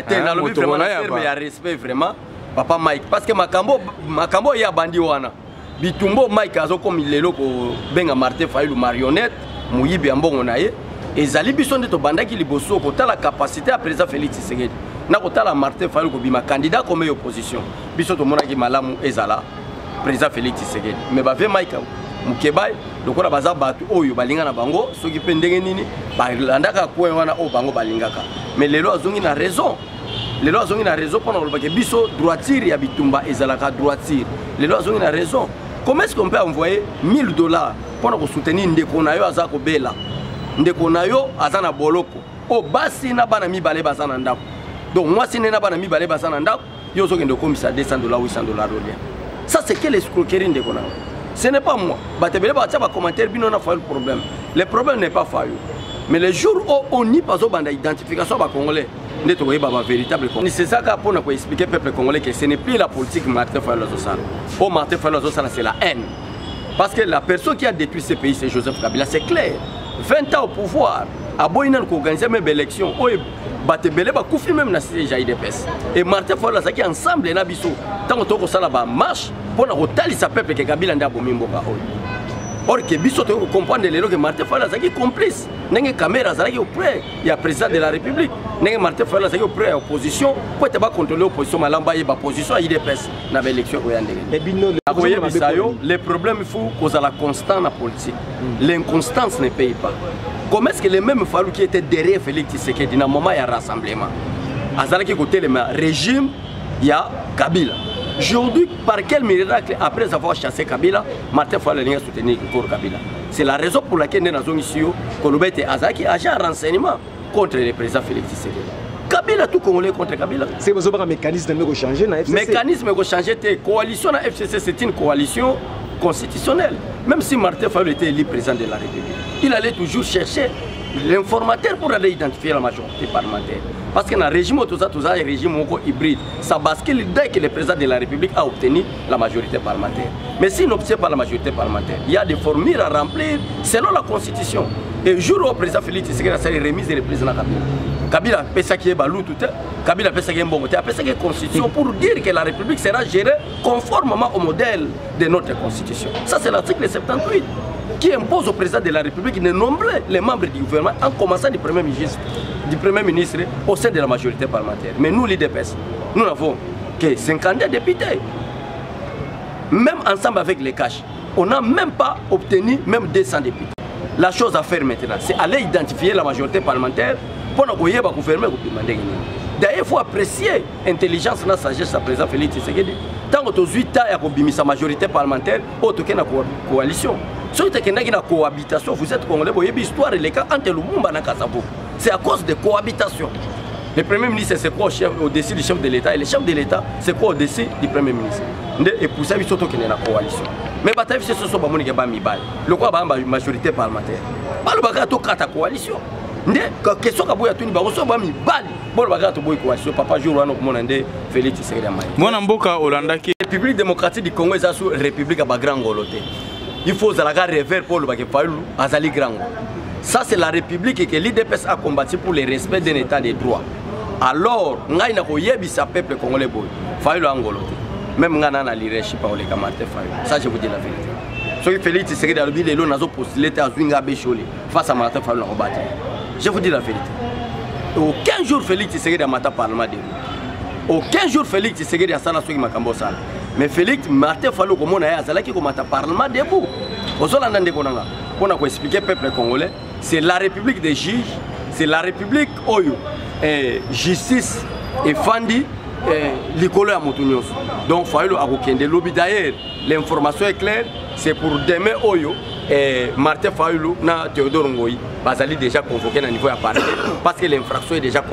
terme ya respect vraiment papa Mike parce que makambo ya bandi wana bitumbo Mike azo comme lelo ko benga Martin Fayulu marionnette muyibi ambongo na ye ezali biso nde to bandaki liboso ko tala capacité à président Félix Tshisekedi na ko tala Martin Fayulu ko bima candidat comme opposition biso to monaki malamu ezala président Félix Tshisekedi mais ba ve Mike Mukebai lokola baza batu oyo balinga na bango soki pe ndenge nini balandaka ko wana o bango balingaka mais lelo azongi na raison pour nous que biso droiture ya bitumba ezalaka droiture lelo azongi na raison. Comment est-ce qu'on peut envoyer $1000 pour nous soutenir ndeko na yo aza ko bela ndeko na yo aza na boloko o basi na bana mibale baza na ndako donc moi si na bana mibale baza na ndako yo zo kende komisa $200 $800 dollars ça c'est quelle escroquerie ndeko na. Ce n'est pas moi. Commentaire, le problème n'est pas Fayulu. Mais le jour où on n'y pas d'identification des Congolais, véritable. C'est ça qu'on a expliqué au peuple congolais que ce n'est plus la politique Martin Fayulu. Pour Martin Fayulu, c'est la haine. Parce que la personne qui a détruit ce pays, c'est Joseph Kabila. C'est clair. 20 ans au pouvoir. À Boïnan, qu'on organise même l'élection. Même et Martin Fayulu qui ensemble na biso tant que ça là marche pour na sa peuple que Kabila nda bomimboka or que biso to comprendre les que Martin Fayulu qui complice n'enge caméra ça qui auprès il y a président de la République n'enge Martin Fayulu qui auprès opposition pour te pas contrôler opposition malamba ba position à IDPS na l'élection ko yandenge et bino le problème il faut cause à la constance na politique l'inconstance ne paye pas. Comment est-ce que les mêmes Fayulu qui étaient derrière Félix Tshisekedi dans le moment il y a rassemblement azalaki côté le régime il y a Kabila. Aujourd'hui, par quel miracle, après avoir chassé Kabila, Martin Fayulu a soutenu encore Kabila. C'est la raison pour laquelle nous avons ici Kolobete Azaki agent en renseignement contre le président Félix Tshisekedi. Kabila tout Congolais contre Kabila. C'est un mécanisme qui a changé dans la FCC. Mécanisme qui a changé. La coalition dans la FCC, c'est une coalition constitutionnelle. Même si Martin Fayulu était élu président de la République, il allait toujours chercher l'informateur pour aller identifier la majorité parlementaire. Parce que dans le régime, tout ça est un régime hybride. Ça bascule dès que le président de la République a obtenu la majorité parlementaire. Mais s'il n'obtient pas la majorité parlementaire, il y a des formules à remplir selon la Constitution. Et le jour où le président Félix Tshisekedi a fait remise du président Kabila, Kabila a fait qui est balou tout Kabila a fait qui est bon côté, a fait qui est constitution pour dire que la République sera gérée conformément au modèle de notre Constitution. Ça c'est l'article 78 qui impose au président de la République de nommer les membres du gouvernement en commençant du Premier ministre au sein de la majorité parlementaire. Mais nous, l'IDPS, nous n'avons que 52 députés. Même ensemble avec les caches, on n'a même pas obtenu même 200 députés. La chose à faire maintenant, c'est aller identifier la majorité parlementaire pour nous gouverner. D'ailleurs, il faut apprécier l'intelligence et la sagesse de président Félix Tshisekedi. Tant que tu as 8 ans à sa majorité parlementaire, tu as une coalition. Si vous êtes en cohabitation, vous êtes congolais, vous avez histoire et les cas entre le Mumba et Kasabo. C'est à cause de cohabitation. Le Premier ministre, c'est quoi au-dessus du chef de l'État? Et le chef de l'État, c'est quoi au-dessus du Premier ministre? Et pour ça, il faut qu'il y ait une coalition. Mais c'est ce que vous avez le quoi la majorité parlementaire. Vous avez une coalition. Question que vous avez une coalition. Papa jour Félix Tshisekedi. La République démocratique du Congo est la République à Grand Goloté. Il faut que revers pour le Fayulu Azali Grango. Ça c'est la République que l'IDPS a combattu pour le respect d'un état de droit. Alors, nous avons sa peuple congolais Fayulu Angoloté. Même nous avons leadership par les Martin Fayulu. Ça je vous dis la vérité. Ce que Félix Tshisekedi a dit, les gens ont postulé à Zwinga Bécholé face à Martin Fayulu. Je vous dis la vérité. Aucun jour Félix Tshisekedi a maté Parlement de vous. Aucun jour Félix Tshisekedi a salé sur Makambo Sala. Mais Félix Martin Fayulu comme on a dit, il a Parlement debout. Pour expliquer au peuple congolais, c'est la République des juges, c'est la République Oyo, justice et Fandi, l'école à Moutounyos. Donc Fayulu a aucun des lobbies d'ailleurs. L'information est claire, c'est pour demain Oyo. Martin Fayulu na Théodore Ngoyi bazali déjà convoqué à niveau à Paris parce que l'infraction est déjà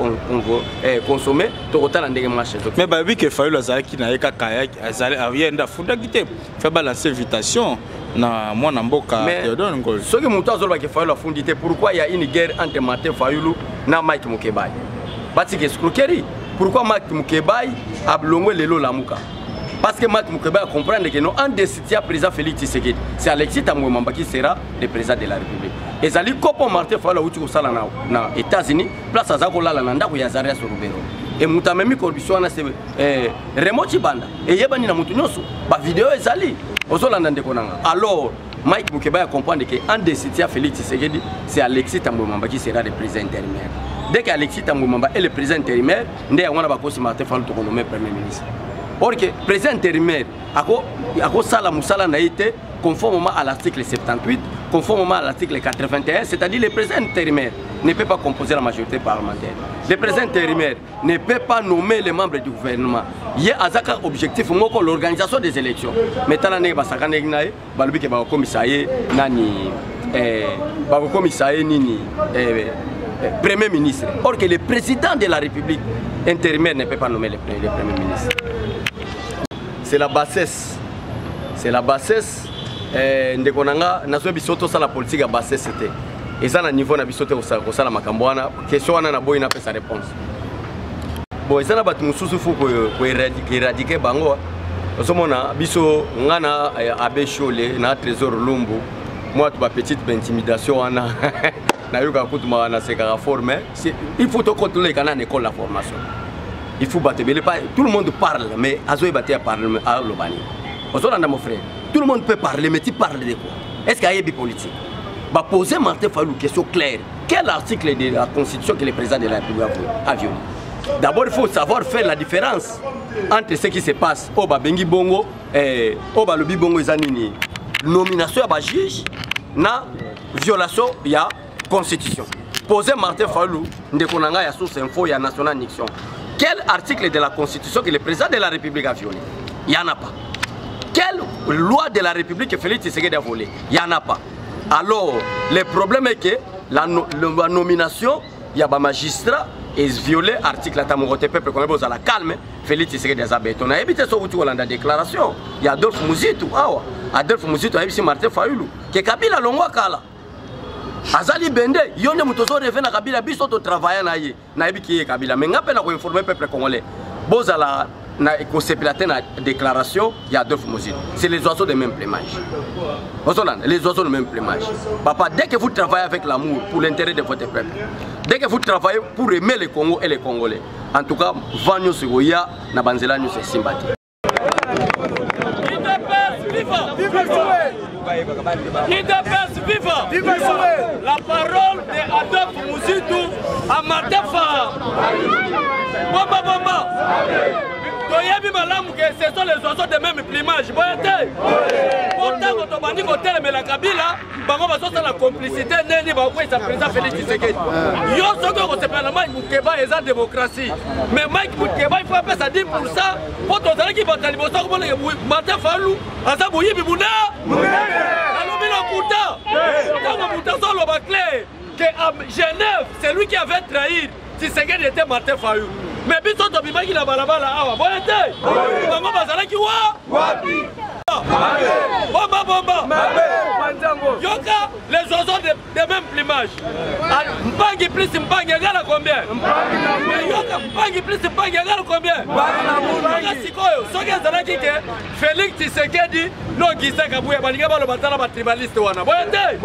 consommée total ndenge marché. Mais bah oui que Fayulu azalaki na eka kayak azali avienda funda kité fait balancer invitation na mwana mboka Théodore Ngoyi. Ce que muto azoloba que Fayulu afundité pourquoi il y a une guerre entre Martin Fayulu na Mike Mukebai. Bati que escroquerie. Pourquoi Mike Mukebai a blongé lelo lamuka? Parce que Mike Mukebai a compris que nous en décidé à président Félix Tshisekedi. C'est Alexis Tamouemamba qui sera le président de la République. Et Zali Kopo Martin Fayulu au États-Unis, place à Zakola Lananda ou Yazaria Sorubero. et muta memi corruption na c'est remoti banda et yebani na mutu nyoso ba vidéo ezali ozolanda ndeko nanga. Alors Mike Mukeba a comprendre que en décidé à Félix Tshisekedi, c'est Alexis Tambwe Mwamba qui sera le président intérimaire. Dès qu'Alexis Tambwe Mwamba est le président intérimaire, ndé on a ba kosi Martin Fayulu to nommer premier ministre. Or que président intérimaire ako sala musala na été conformément à l'article 78, conformément à l'article 81, c'est-à-dire le président intérimaire ne peut pas composer la majorité parlementaire. Le président intérimaire ne peut pas nommer les membres du gouvernement. Il y a un objectif, l'organisation des élections. Maintenant, il y a un commissaire, premier ministre. Or que le président de la République intérimaire ne peut pas nommer le premier ministre. C'est la bassesse. C'est la bassesse. Ndekonanga nazo bisoto sala politique ya bassesse c'était. Et ça na niveau na bisoto ko sala makambo wana question wana na boy na pesa réponse. Bon ça na batu mususu faut ko éradiquer bango. Osomona biso ngana abe Chole na trésor Lumbu. Moi tu ba petite intimidation wana. Na yoka kutuma na sekara former. Il faut to contrôler kana école la formation. Il faut battre pas tout le monde parle mais azo battre parle à l'obani. Osomona mon frère. Tout le monde peut parler, mais tu parles de quoi? Est-ce qu'il y a des politiques? Bah, poser Martin Fayulu une question claire. Quel article de la Constitution que le président de la République a violé? D'abord, il faut savoir faire la différence entre ce qui se passe au Bengi Bongo et au Lobi Bongo Zanini. Nomination à juge, na violation de la Constitution. Poser Martin Fayulu, Ndekonanga ya source info, ya National Nixon. Quel article de la Constitution que le président de la République a violé? Il n'y en a pas. Quelle loi de la République que Félix Tshisekedi a volé? Il n'y en a pas. Alors, le problème est que la nomination, il y a un magistrat et violé l'article de la peuple qu'on a la calme. Félix Tshisekedi a béton. On a évité ça dans la déclaration. Il y a Adolphe Muzitu. Adolphe Muzitu a évité Martin Fayulu. Que Kabila longwa kala. Azali Bende, yonde mutozo revient à Kabila, biso to travailler na ye. Na évité Kabila. Mais n'appelle à informer le peuple congolais. Bozala. Na déclaration, il y a Adolphe Muzitu. C'est les oiseaux de même plumage. Les oiseaux de même plumage. Papa, dès que vous travaillez avec l'amour pour l'intérêt de votre peuple, dès que vous travaillez pour aimer le Congo et les Congolais, en tout cas, Vanyo Sigoya, Nabanzela, nous c'est sympathie. Viva la parole de Adolphe Muzitu à Martin Fayulu. Bomba bomba. Toyebi malamu que ce sont les oiseaux de même plumage. Boyete. Pourtant quand on bandi côté mais la Kabila, bango baso la complicité neni ba ko sa président Félix Tshisekedi. Yo soko ko se parle Mike Mukeba et sa démocratie. Mais Mike Mukeba il faut appeler ça 10% pour to zala ki batali boso ko le Martin Fayulu asa boyibi buna. Alors le kuta. Tango kuta solo ba clé que à Genève, c'est lui qui avait trahi Tshisekedi était Martin Fayulu. Mais biso to bimaki na balabala awa boyete bango bazala ki wapi bomba bomba yoka les oiseaux de même plumage mpangi plus mpangi égale à combien yoka mpangi plus mpangi égale à combien yoka sikoyo soki azalaki ke Félix Tshisekedi no gisaka buya balinga balo batala ba tribaliste wana boyete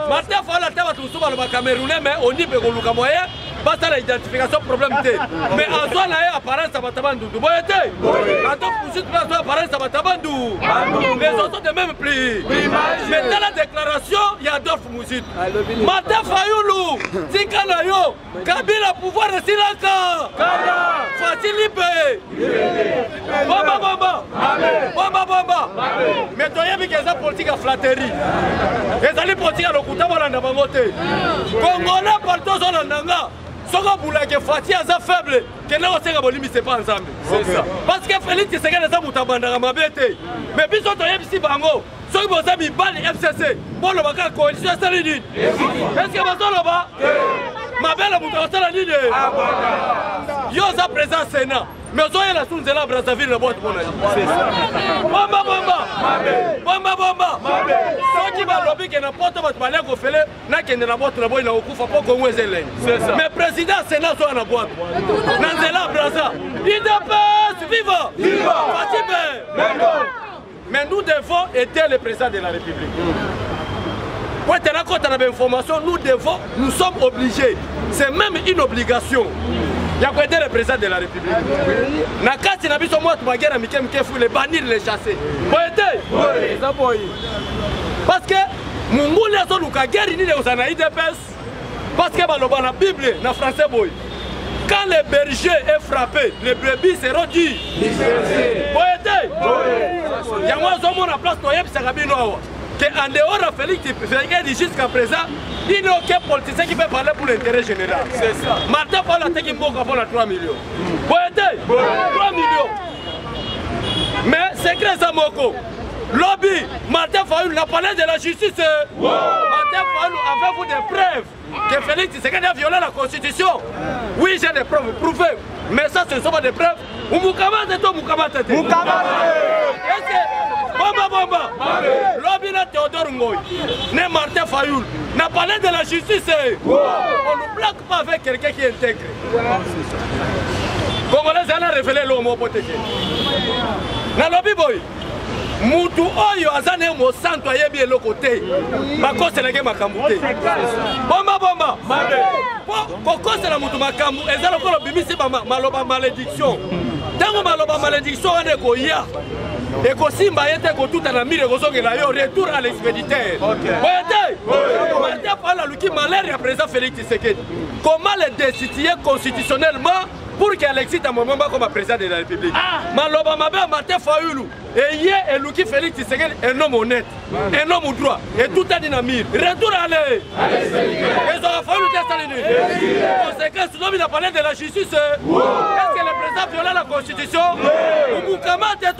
Martin Fayulu ata batu musuba lo ba Camerounais mais on dit pe ko luka moyen basta la identification problème té mais en soi na apparence batabandu boyete Adolphe Muzitu na apparence batabandu les autres de même plus mais dans la déclaration il y a Adolphe Muzitu Martin Fayulu tikana yo Kabila pouvoir de silaka facile bomba bomba bomba bomba mais toyebi que ça politique à flatterie ezali politique à lokuta balanda bango te Congolais partout sur l'andanga. Soka boulake Fati aza faible, que n'a pas bolimi c'est pas ensemble. C'est ça. Parce que Félix Tshisekedi aza mutabandaka mabete. Mais biso to yebisi bango, soki boza bibali FCC, bolo baka coalition salini. Est-ce que bazolo ba? Mabela mutabasala nini? Yo za présent Sénat. Mais on la sous la Brazzaville la boîte bonne. C'est ça. Bomba bomba. Bomba bomba. Ceux qui va lobby que n'importe quoi balai ko fele na kende na boîte la boîte na okufa pour Congo ezele. C'est ça. Mais président Sénat so na boîte. Nanzela Brazza. IDPS viva. Viva. Fatime. Mais nous devons aider le président de la République. Pour tenir compte de l'information, nous sommes obligés. C'est même une obligation Il y a quoi le président de la République. Na kati na biso moi tu guerre mike mike fou les bannir les chasser. Boyete. Ça boy. Parce que mungule so luka guerre ni les osana IDPS. Parce que baloba na Bible na français boy. Quand le berger est frappé, les brebis seront dits. Boyete. Il y a moi zomo na place toyeb sakabino que en dehors de Félix jusqu'à présent, il n'y a aucun politicien qui peut parler pour l'intérêt général. C'est ça. Martin Paul a été pour 3 millions. Boyete, 3 millions. Mais c'est grâce à Moko. Lobby, Martin Fayoul n'a parlé de la justice. Martin Fayoul avez-vous des preuves que Félix Tshisekedi a violé la Constitution? Oui, j'ai des preuves prouvées. Mais ça, ce ne sont pas des preuves. Ou Moukamate to Moukamate. Est-ce que Bomba Lobby na Théodore Ngoy, né Martin Fayoul, n'a parlé de la justice. On ne bloque pas avec quelqu'un qui est intégré. Congolais, elle a révélé l'homme protégé. Na Lobby boy, Moutou Oyo Azane mo santo ayebi elokote. Bako selege makambu te. Bomba. Pourquoi c'est la Moutou makambu? Ezalo ko bimisi ba maloba malédiction. Tango maloba malédiction ane ko ya. Et que Simba était tout à la mire retour à l'expéditeur. Malheur à présent Félix Tshisekedi. Comment le destituer constitutionnellement pour qu'elle excite un moment comme président de la République? Maloba Mabe Martin Fayoulou. Et hier, et Luki Félix Tshisekedi, un homme honnête, un homme droit, et tout est dynamique. Retour à l'aller. Ils ont fallu tester. Conséquence, il a parlé de la justice. Est-ce que le président violait la Constitution? Moukamate.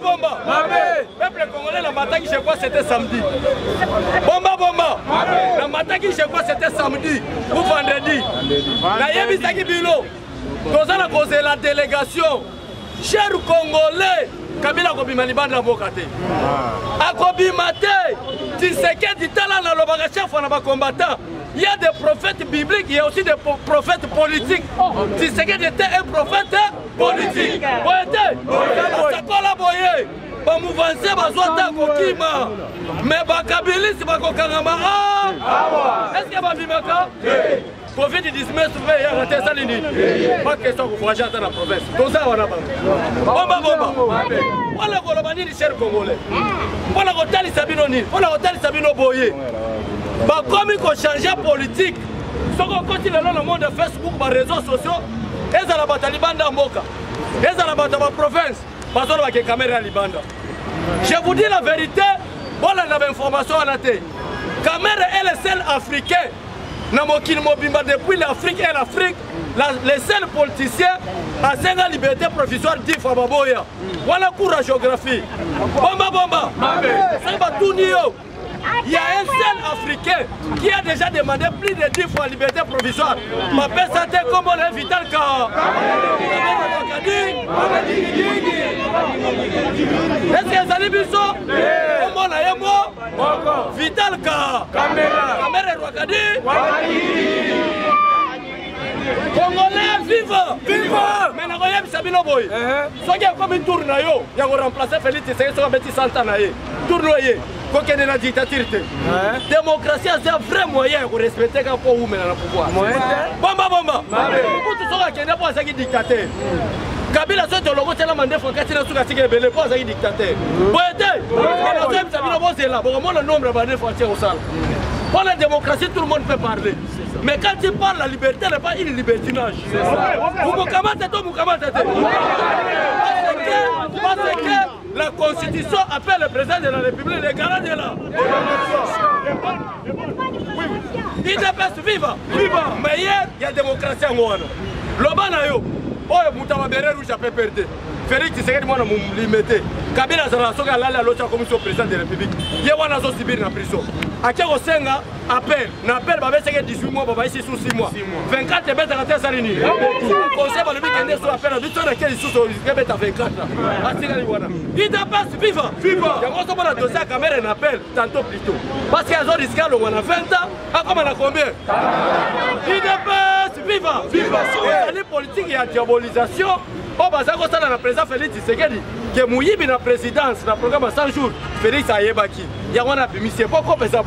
Bomba. Peuple congolais, la matin qui chez quoi c'était samedi. Bomba. La matin qui chez quoi c'était samedi ou vendredi. La Yébisaki Bilo. Dans la cause de la délégation. Chers Congolais, Kabila Kobimani Banda Bokate. A Kobimate, Tshisekedi Tala na Lobaka chef on a combattant. Il y a des prophètes bibliques, il y a aussi des prophètes politiques. Tshisekedi était un prophète politique. Sakola Boye, Bamouvanse Bazwata Kokima, mais Bakabili c'est Bakokangama. Est-ce que Babimaka? Covid 19 il y a Salini. Pas question de voyager dans la province. Tout ça, on a Bomba. Voilà qu'on a dit cher Congolais. Voilà qu'on a dit Sabinoni. Voilà qu'on a dit Sabino Boye. Comme il faut changer politique, ce qu'on continue dans le monde de Facebook, les réseaux sociaux, et dans la bataille Banda Moka, et dans la bataille province, parce qu'on a des caméras Libanda. Je vous dis la vérité, voilà l'information à la télé. Caméra est le seul africain. Depuis l'Afrique et l'Afrique, les seuls politiciens à la liberté provisoire dit Fababoya. Voilà cours à géographie. Bomba. Il y a un seul Africain qui a déjà demandé plus de 10 fois la liberté provisoire. Ma père santé comme on est Vital Ka. Est-ce que Zali Bisso? Comment on a mot? Vital Ka. Caméra Rwakadi. Congolais, vive! Mais nous avons Sabino Boy. Ce qui est comme une tour, il y a remplacé Félix Tshisekedi sur un petit centenaire. Tournoyer. Quand il y a une dictature, la démocratie, c'est un vrai moyen pour respecter quand on est dans le pouvoir. Bomba. Pour tout ça, il n'y a pas de dictateur. Kabila soit le logo, c'est la mandé pour casser la soukatique et belé, pas de dictateur. Boyete, il y a Sabino Boy, c'est là. Pour le nombre de frontières au sol. Pour la démocratie, tout le monde peut parler. Mais quand tu parles, la liberté n'est pas une libertinage. Vous Moukamate. Parce que la Constitution appelle le président de la République le garant de la. Il dépêche viva. Mais hier, il y a démocratie en Ouana. L'Obanayo, Moutamabere rouge a fait perdre. Félix Tshisekedi mwana limité. Kabila zala soka lala l'autre commission président de la République. Il y a wana zo sibir na prison. Akeko senga appel. Na appel ba beseke 18 mois ba ici sous 6 mois. 24 beta kata salini. Conseil ba le week-end so appel du temps quel sous beta 24. Atinga wana. Il dépasse viva. Ya ngoso bona dossier caméra na appel tantôt plus tôt. Parce qu'ils ont risqué le wana 20 ans. A comment na combien? Il dépasse viva. Les politiques et la diabolisation. Oh, bah, ça, ça, le président Félix Tshisekedi, qui est mouillé dans la présidence, dans le programme 100 jours, Félix Ayebaki. Il y a un appui, c'est pas comme ça.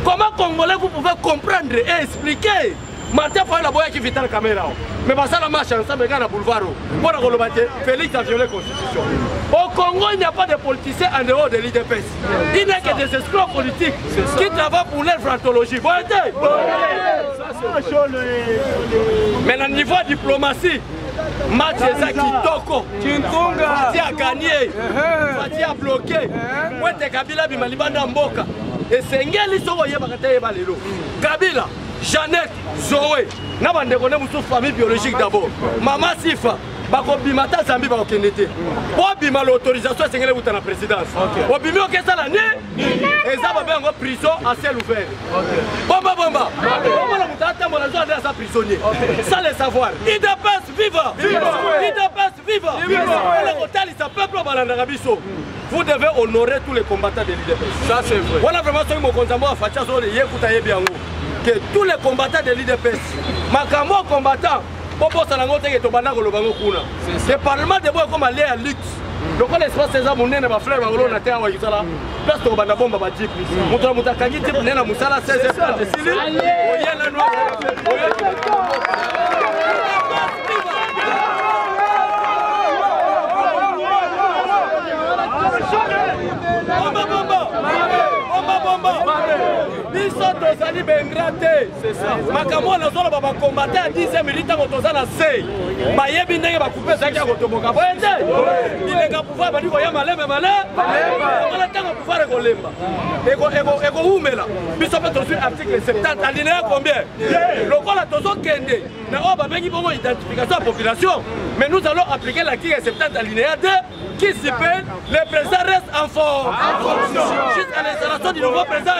Comment Congolais vous pouvez comprendre et expliquer Martin Fayulu la boya qui vit dans la caméra. Mais ça la marche ensemble dans le boulevard. Pour le Félix a violé la constitution. Au Congo, il n'y a pas de politiciens en dehors de l'IDPS. Il n'y a que des escrocs politiques qui travaillent pour l'infrantologie. Mais au niveau de diplomatie, match eza kitoko Fati a gagné, Fati a bloqué. Wete Kabila bimalibanda mboka. Esengeli soko yebaka te yeba lelo. Kabila, Jeannette, Zoé, na bande kone musu famille biologique d'abord. Maman Sifa, bako bimata Zambi bako kenete. Po bima l'autorisation esengeli buta na présidence. Po bimi okesa la ni, eza ba bengo prison à ciel ouvert. Bomba. Bomba la mutata mo la zone à sa prisonnier. Sans le savoir. IDPS viva. IDPS viva. Le hôtel il s'appelle peuple balanda biso. Vous devez honorer tous les combattants de l'IDPS. Ça c'est vrai. Voilà vraiment ce que mon konzambo a fait sur les yekuta yebiango. Que tous les combattants de l'IDPS, Makamo combattant, Popo Salangote et Tobana Golobango Kuna. Le Parlement de Bois comme aller à luxe. Donc on espace ces hommes, on est ma frère, on a été à Wajusala. Place de Robana Bomba Badjip. Moutra Moutakagi, type Nena Moussala, 16 ans de Sili. Oyen la noire. Tozali bengrate makambo na zolo baba combattre à 10e minute ngo tozana sei bayebi ndenge bakupe zaki ya kotoboka boyete ilenga pouvoir bali ko ya maleme on tango pouvoir kolemba ego umela biso pe tosu article 70 alinéa combien lokola tozo kende na o babengi bongo identification de population mais nous allons appliquer l'article 70 alinéa 2 qui s'appelle le président reste en fonction jusqu'à l'installation du nouveau président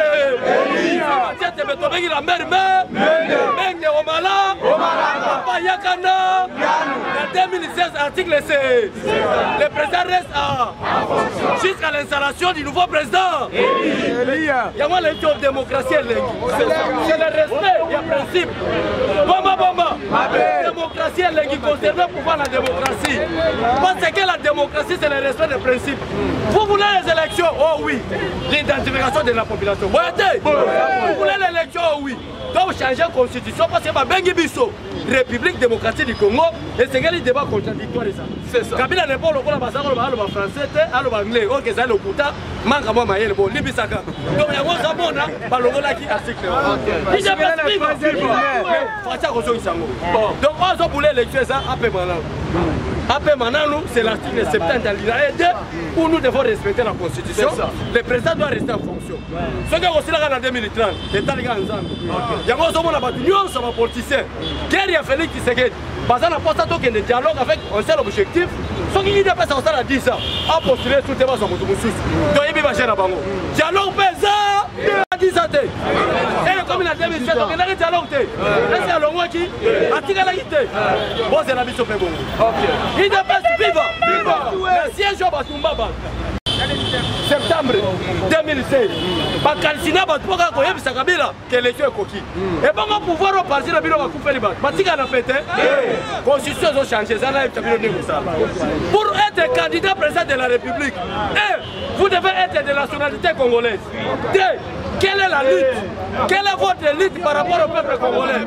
la mère Menge Omala Papa Yakana en 2016 article 16 le président reste jusqu'à l'installation du nouveau président. Il y a une démocratie, c'est le respect, il y a principe. Bomba démocratie qui concerne le pouvoir de la démocratie parce que la démocratie c'est le respect des principes. Vous voulez les élections? Oh oui. L'identification de la population. Vous voulez l'élection? Oh oui. Donc changer la constitution parce que ma bengi biso République démocratique du Congo et c'est quel débat contradictoire ça. C'est ça. Kabila n'est pas le rôle basalo le français le anglais OK ça le kuta manka moi mayele bon libisaka. Donc il y a moi sabona ba longola ki article. Il y a Facha Rozo Isango. Donc on a voulu l'élection ça après maintenant. Après maintenant, c'est l'article 70 alinéa 2 où nous devons respecter la constitution. Le président doit rester en fonction. Ce qui est aussi là en 2030, l'État est ensemble. Il y a un union sur les politiciens. Guerre a Félix Tshisekedi. Parce qu'on a posé un dialogue avec un seul objectif. Ce qui est passé à 10 ans, à postuler tout le temps sur Moutoumoussis. Donc il y a un dialogue pesant à 10 ans. Et comme il a 2007, il y a un dialogue. Là c'est à l'ongwa qui a tiré la guitare. Bon, c'est la mission fait bon. Il dépasse viva. Le siège au Batumbaba. Septembre 2016, Bakalsina Batpoka Koyebisa Kabila, que l'élection est coquille. Et bon, on pouvoir repartir la ville va couper les battes. Matika n'a fait, constitution ont changé, ça n'a pas été pour être candidat président de la République, vous devez être de nationalité congolaise. Quelle est la lutte? Quelle est votre lutte par rapport au peuple congolais?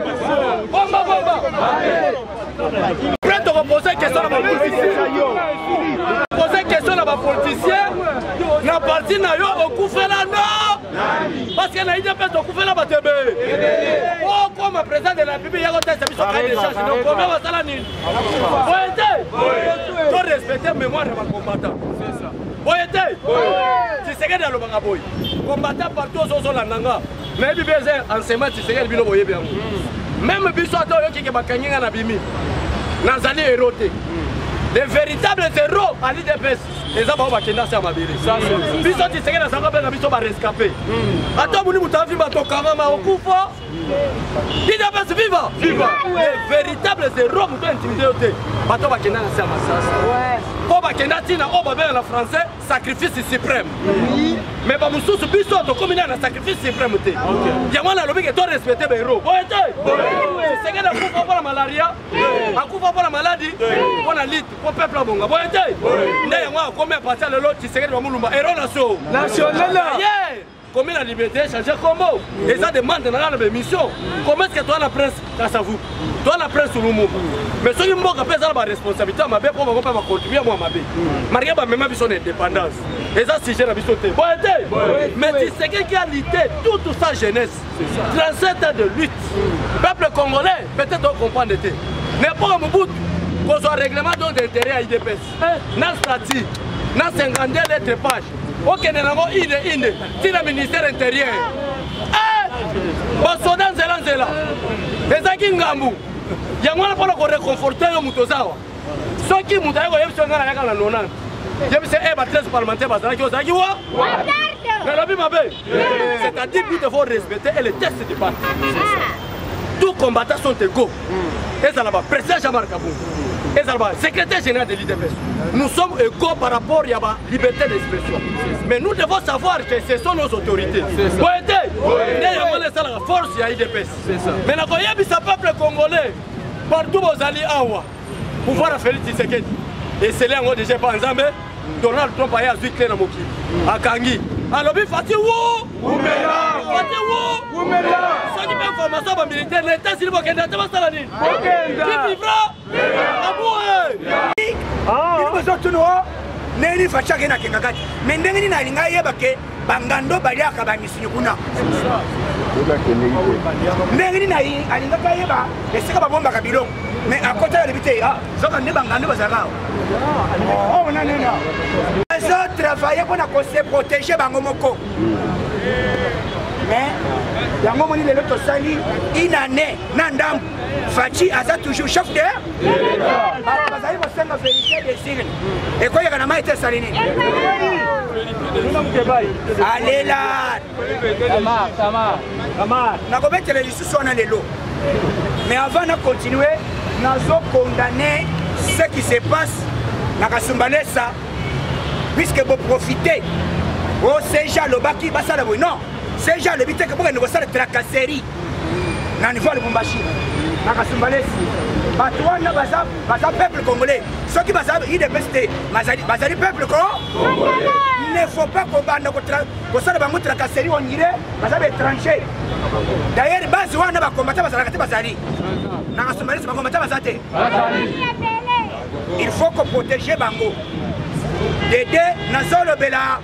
Bomba. Prêt à reposer question à ma politicien. Poser question à ma politicien. La partie n'a pas au coup fait là, non. Parce qu'elle n'a pas au coup fait là, ma tébé. Oh, comme le président de la République, il y a un test de d'échange. Donc, combien va ça la nuit? Il faut respecter la mémoire de ma combattant. C'est ça. Tu sais dans le Bangaboy. Combattant partout aux Nanga. Mais il y a un enseignement, tu sais qu'il y a bien. Même si tu as qui est bakanyé na bimi. Nazali éroté. Les véritables héros à l'IDPS. Les hommes qui sont à Mabiri. Biso tu sais que na sanga na biso ba rescapé. Attends muni mutavi ba tokama ma okufa. l'IDPS viva. Les véritables héros muto intimidé. Bato ba kenda na sama sasa. Ouais. Pour ba kenda tina o ba bien en français sacrifice suprême. mais bamususu biso tokomi na sacrifice suprême te yango nalobi ke to respecte bahéros boye te Tshisekedi akufa mpona malaria akufa mpona maladi mpona lite mpo peuple abonga boye te nde yango akomi apati ya lelo Tshisekedi bamulumba héros national combien la liberté changer combo et ça demande dans la mission comment est-ce que toi la presse grâce à vous toi la presse sur le monde mais ceux qui m'ont appelé ça la responsabilité ma bé pour pas contribuer moi ma bé marié ba même besoin d'indépendance et ça si j'ai la besoin de mais c'est quelqu'un qui a lutté toute sa jeunesse 37 ans de lutte peuple congolais peut-être on comprend d'été mais pour un bout qu'on soit règlement d'intérêt à IDPS dans statut dans 52 lettres pages ok, nous avons ine, si le ministère intérieur. Basodan Zela. Les Akingambu. Il y a un peu de réconforter le Mutozawa. Ceux qui m'ont dit que je suis en la nonante. Je me suis dit 13 parlementaires parce que je suis mais la vie m'a fait. C'est-à-dire qu'il faut respecter les textes du parti. Tous les combattants sont égaux. Et ça là-bas, président Jean-Marc Kabou. Et ça là-bas, secrétaire général de l'IDPS. Nous sommes égaux par rapport à la liberté d'expression. Mais nous devons savoir que ce sont nos autorités. Vous êtes la force de l'IDPS. Mais nous avons un peuple congolais, partout aux alliés Awa, pour voir Félix Tshisekedi. Et c'est là où déjà pas ensemble, Donald Trump a eu clair dans Moki, à Kangi. Alors, il faut que vous ceux qui font formation militaire, l'État, s'il faut qu'il y ait des qui vivra neni fachake na kengakati mendengeni na linga yeba ke bangando baliaka bamisini kuna ndengeni na alinga ka yeba esika babomba ka bilongo mais à côté de bité soka ne bangando bazaka oh nana les autres travailler pour se protéger bango moko mais yango moni lelo to sali inane na ndambu Fachi a toujours chef de bazali basenga vérité des signes et quoi yana maite salini allez là Tamar na ko mettre les sous na lelo mais avant de continuer nous condamner ce qui se passe na Kasumbalesa puisque vous profitez au Seja Lobaki basala non Seja le bité que pour nous ça tracasserie na niveau de Bumbashi na Kasumbalesa batwana baza peuple congolais ceux qui baza IDPS bazali peuple congolais ne faut pas combattre ko ça bango tracasserie on irait baza étranger d'ailleurs base wana ba combattre bazala kati bazali na Kasumbalesa ba combattre bazate il faut qu'on protège bango d'aider na zolo bela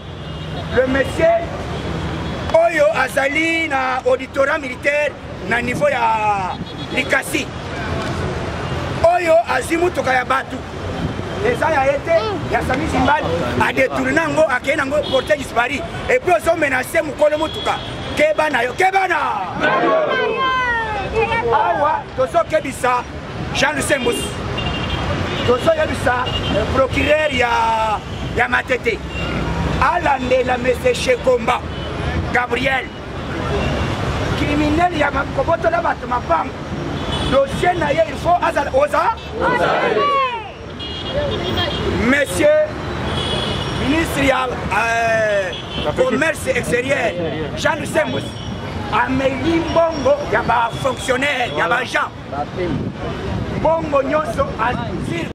le monsieur Oyo azali na auditorat militaire na niveau ya Likasi. Oyo azimu toka ya batu. Eza ya été ya Sami Zimbali a détourné ngo akena ngo porter disparu et puis ils ont menacé mukolo mutuka. Kebana yo kebana. Awa tozo kebisa Jean Lusembus. Tozo kebisa procureur ya Matete. Alande la monsieur Chekomba. Gabriel, criminel, il y a un coboto là, ma femme. Dossier, il faut Azal Oza. Monsieur, ministre commerce extérieur, Jean Lusembus, Amélie Bongo, il y a un fonctionnaire, il y a un agent. Bongo Nyonso, Azir